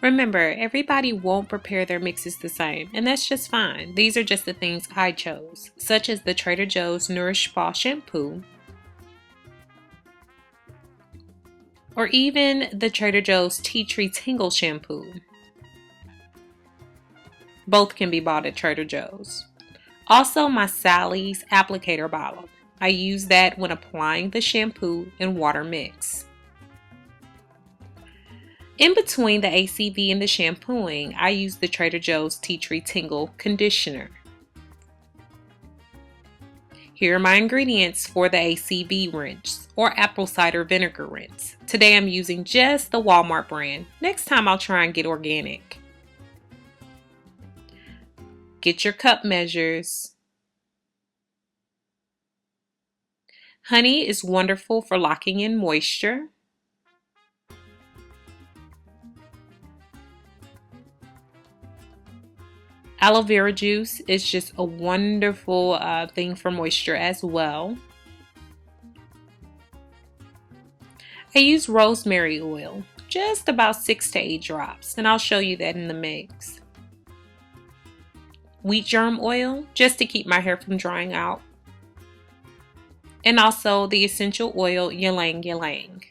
Remember, everybody won't prepare their mixes the same, and that's just fine. These are just the things I chose, such as the Trader Joe's Nourish Spa Shampoo, or even the Trader Joe's Tea Tree Tingle Shampoo. Both can be bought at Trader Joe's. Also, my Sally's applicator bottle. I use that when applying the shampoo and water mix. In between the ACV and the shampooing, I use the Trader Joe's Tea Tree Tingle Conditioner. Here are my ingredients for the ACV rinse, or apple cider vinegar rinse. Today I'm using just the Walmart brand. Next time I'll try and get organic. Get your cup measures. Honey is wonderful for locking in moisture. Aloe vera juice is just a wonderful thing for moisture as well. I use rosemary oil, just about 6 to 8 drops, and I'll show you that in the mix. Wheat germ oil, just to keep my hair from drying out. And also the essential oil ylang ylang.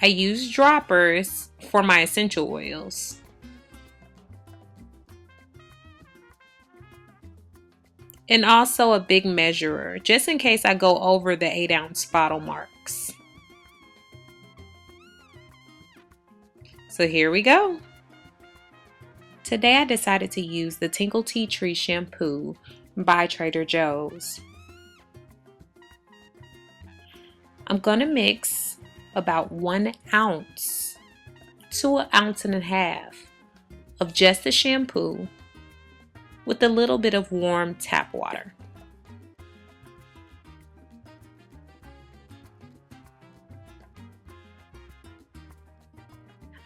I use droppers for my essential oils. And also a big measurer, just in case I go over the 8-ounce bottle marks. So here we go. Today I decided to use the Tingle Tea Tree Shampoo by Trader Joe's. I'm going to mix about 1 ounce to 1.5 ounces of just the shampoo with a little bit of warm tap water.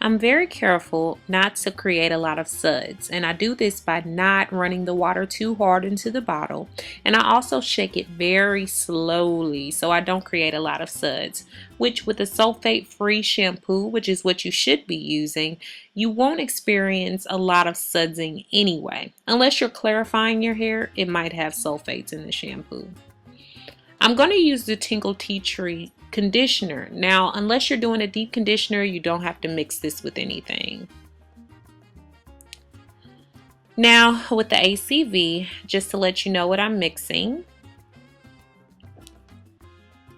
I'm very careful not to create a lot of suds, and I do this by not running the water too hard into the bottle, and I also shake it very slowly so I don't create a lot of suds, which with a sulfate-free shampoo, which is what you should be using, you won't experience a lot of sudsing anyway. Unless you're clarifying your hair, it might have sulfates in the shampoo. I'm going to use the Tingle Tea Tree conditioner. Now, unless you're doing a deep conditioner, you don't have to mix this with anything. Now, with the ACV, just to let you know what I'm mixing,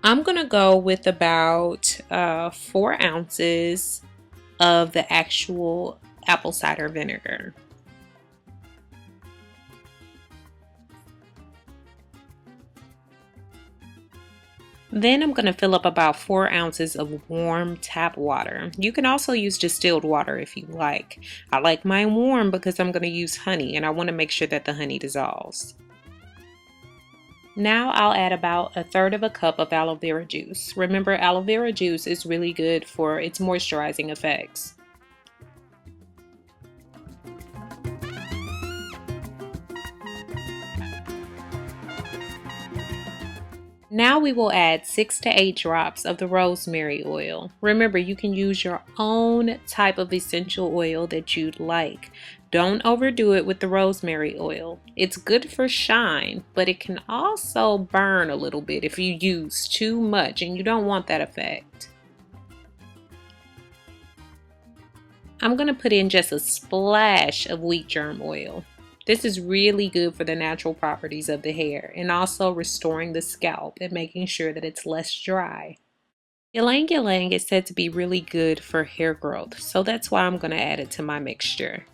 I'm going to go with about 4 ounces of the actual apple cider vinegar. Then I'm going to fill up about 4 ounces of warm tap water. You can also use distilled water if you like. I like mine warm because I'm going to use honey, and I want to make sure that the honey dissolves. Now I'll add about 1/3 cup of aloe vera juice. Remember, aloe vera juice is really good for its moisturizing effects. Now we will add 6 to 8 drops of the rosemary oil. Remember, you can use your own type of essential oil that you'd like. Don't overdo it with the rosemary oil. It's good for shine, but it can also burn a little bit if you use too much, and you don't want that effect. I'm going to put in just a splash of wheat germ oil. This is really good for the natural properties of the hair and also restoring the scalp and making sure that it's less dry. Ylang ylang is said to be really good for hair growth, so that's why I'm going to add it to my mixture.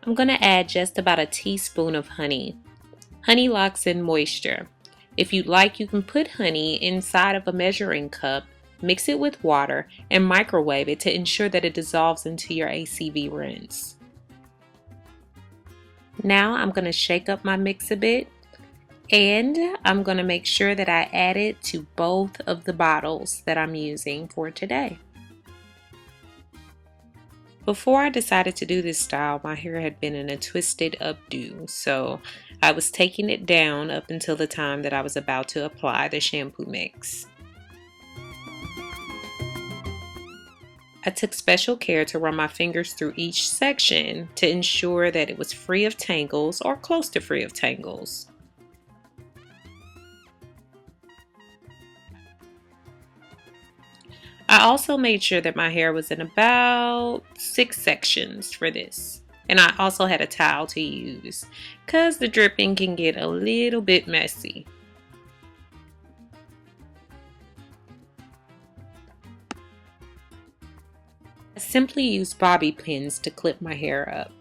I'm going to add just about a teaspoon of honey. Honey locks in moisture. If you'd like, you can put honey inside of a measuring cup, mix it with water, and microwave it to ensure that it dissolves into your ACV rinse. Now I'm going to shake up my mix a bit, and I'm going to make sure that I add it to both of the bottles that I'm using for today. Before I decided to do this style, my hair had been in a twisted updo, so I was taking it down up until the time that I was about to apply the shampoo mix. I took special care to run my fingers through each section to ensure that it was free of tangles or close to free of tangles. I also made sure that my hair was in about 6 sections for this. And I also had a towel to use because the dripping can get a little bit messy. I simply use bobby pins to clip my hair up.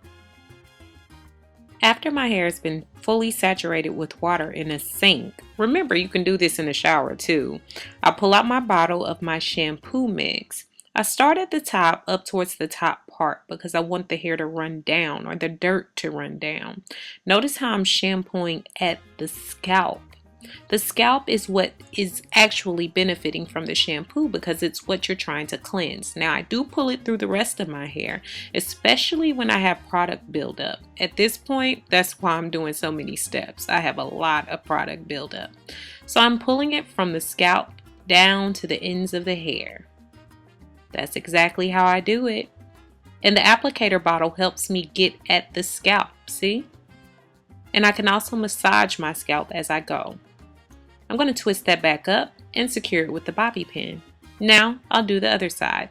After my hair has been fully saturated with water in a sink, remember you can do this in the shower too, I pull out my bottle of my shampoo mix. I start at the top up towards the top part because I want the hair to run down or the dirt to run down. Notice how I'm shampooing at the scalp. The scalp is what is actually benefiting from the shampoo because it's what you're trying to cleanse. Now I do pull it through the rest of my hair, especially when I have product buildup. At this point, that's why I'm doing so many steps. I have a lot of product buildup. So I'm pulling it from the scalp down to the ends of the hair. That's exactly how I do it. And the applicator bottle helps me get at the scalp, see? And I can also massage my scalp as I go. I'm going to twist that back up and secure it with the bobby pin. Now I'll do the other side.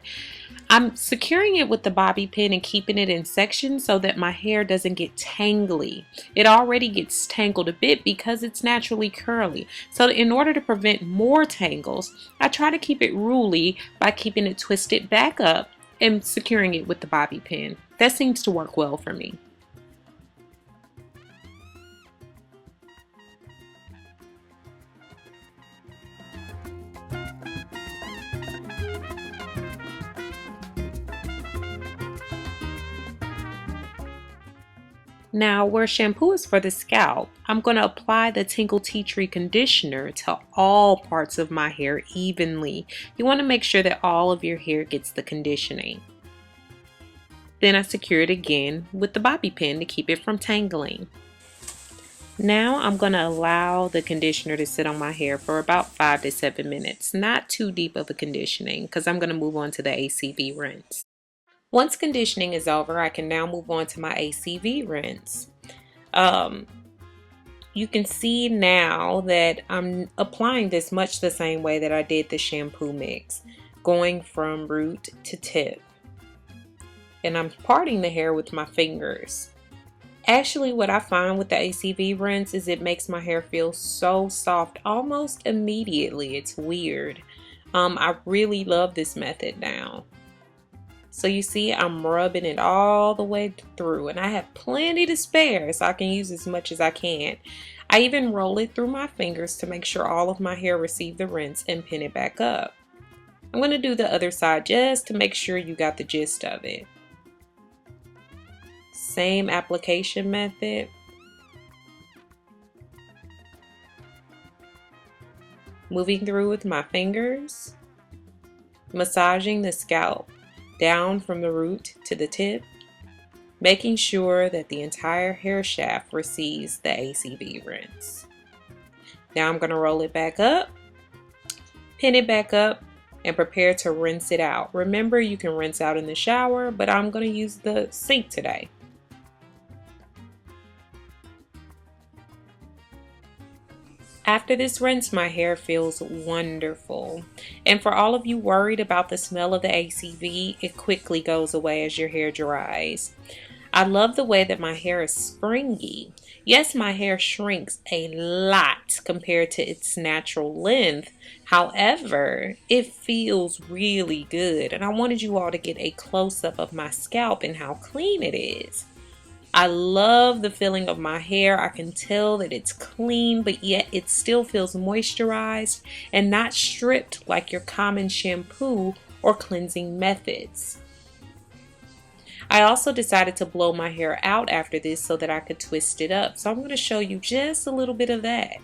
I'm securing it with the bobby pin and keeping it in sections so that my hair doesn't get tangly. It already gets tangled a bit because it's naturally curly. So in order to prevent more tangles, I try to keep it ruly by keeping it twisted back up and securing it with the bobby pin. That seems to work well for me. Now, where shampoo is for the scalp, I'm going to apply the Tingle Tea Tree conditioner to all parts of my hair evenly. You want to make sure that all of your hair gets the conditioning. Then I secure it again with the bobby pin to keep it from tangling. Now I'm going to allow the conditioner to sit on my hair for about 5 to 7 minutes. Not too deep of a conditioning because I'm going to move on to the ACV rinse. Once conditioning is over, I can now move on to my ACV rinse. You can see now that I'm applying this much the same way that I did the shampoo mix, going from root to tip. And I'm parting the hair with my fingers. Actually, what I find with the ACV rinse is it makes my hair feel so soft almost immediately. It's weird. I really love this method now. So you see, I'm rubbing it all the way through, and I have plenty to spare, so I can use as much as I can. I even roll it through my fingers to make sure all of my hair receive the rinse and pin it back up. I'm going to do the other side just to make sure you got the gist of it. Same application method. Moving through with my fingers, massaging the scalp down from the root to the tip, making sure that the entire hair shaft receives the ACV rinse. Now I'm going to roll it back up, pin it back up, and prepare to rinse it out. Remember, you can rinse out in the shower, but I'm going to use the sink today. After this rinse, my hair feels wonderful. And for all of you worried about the smell of the ACV, it quickly goes away as your hair dries. I love the way that my hair is springy. Yes, my hair shrinks a lot compared to its natural length. However, it feels really good. And I wanted you all to get a close-up of my scalp and how clean it is. I love the feeling of my hair. I can tell that it's clean, but yet it still feels moisturized and not stripped like your common shampoo or cleansing methods. I also decided to blow my hair out after this so that I could twist it up. So I'm going to show you just a little bit of that.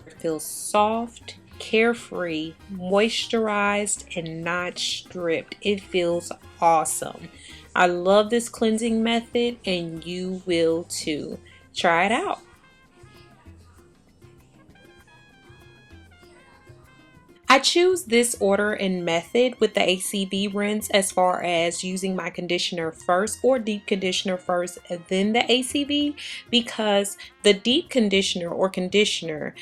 It feels soft, carefree, moisturized, and not stripped. It feels awesome. I love this cleansing method and you will too. Try it out. I choose this order and method with the ACV rinse as far as using my conditioner first or deep conditioner first and then the ACV, because the deep conditioner or conditioner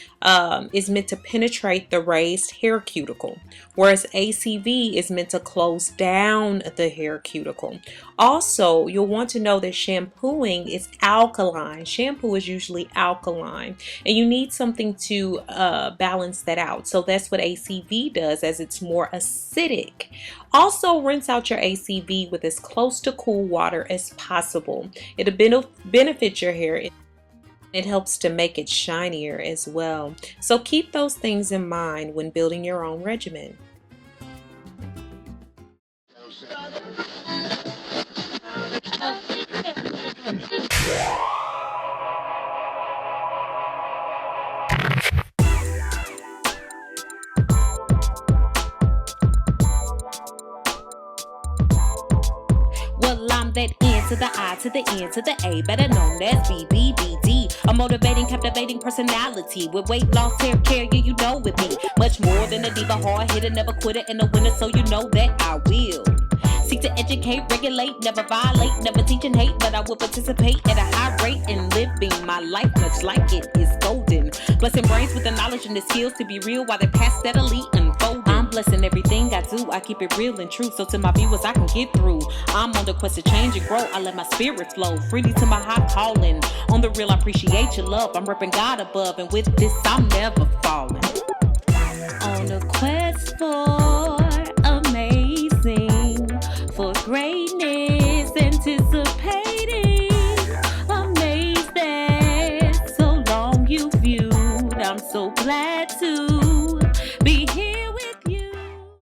is meant to penetrate the raised hair cuticle, whereas ACV is meant to close down the hair cuticle. Also, you'll want to know that shampooing is alkaline. Shampoo is usually alkaline, and you need something to balance that out. So that's what ACV does, as it's more acidic. Also, rinse out your ACV with as close to cool water as possible. It'll benefit your hair. It helps to make it shinier as well. So keep those things in mind when building your own regimen. Well, I'm that N to the I to the N to the A, better known as BBBD. A motivating, captivating personality with weight loss, hair care, yeah, you know with me. Much more than a diva, hard hitter, never quitter, and a winner, so you know that I will. Seek to educate, regulate, never violate, never teach and hate, but I will participate at a high rate in living my life much like it is golden. Blessing brains with the knowledge and the skills to be real while they pass steadily unfolding. I'm blessing everything I do, I keep it real and true, so to my viewers I can get through. I'm on the quest to change and grow, I let my spirit flow freely to my high calling. On the real, I appreciate your love, I'm repping God above, and with this I'm never falling. On a quest for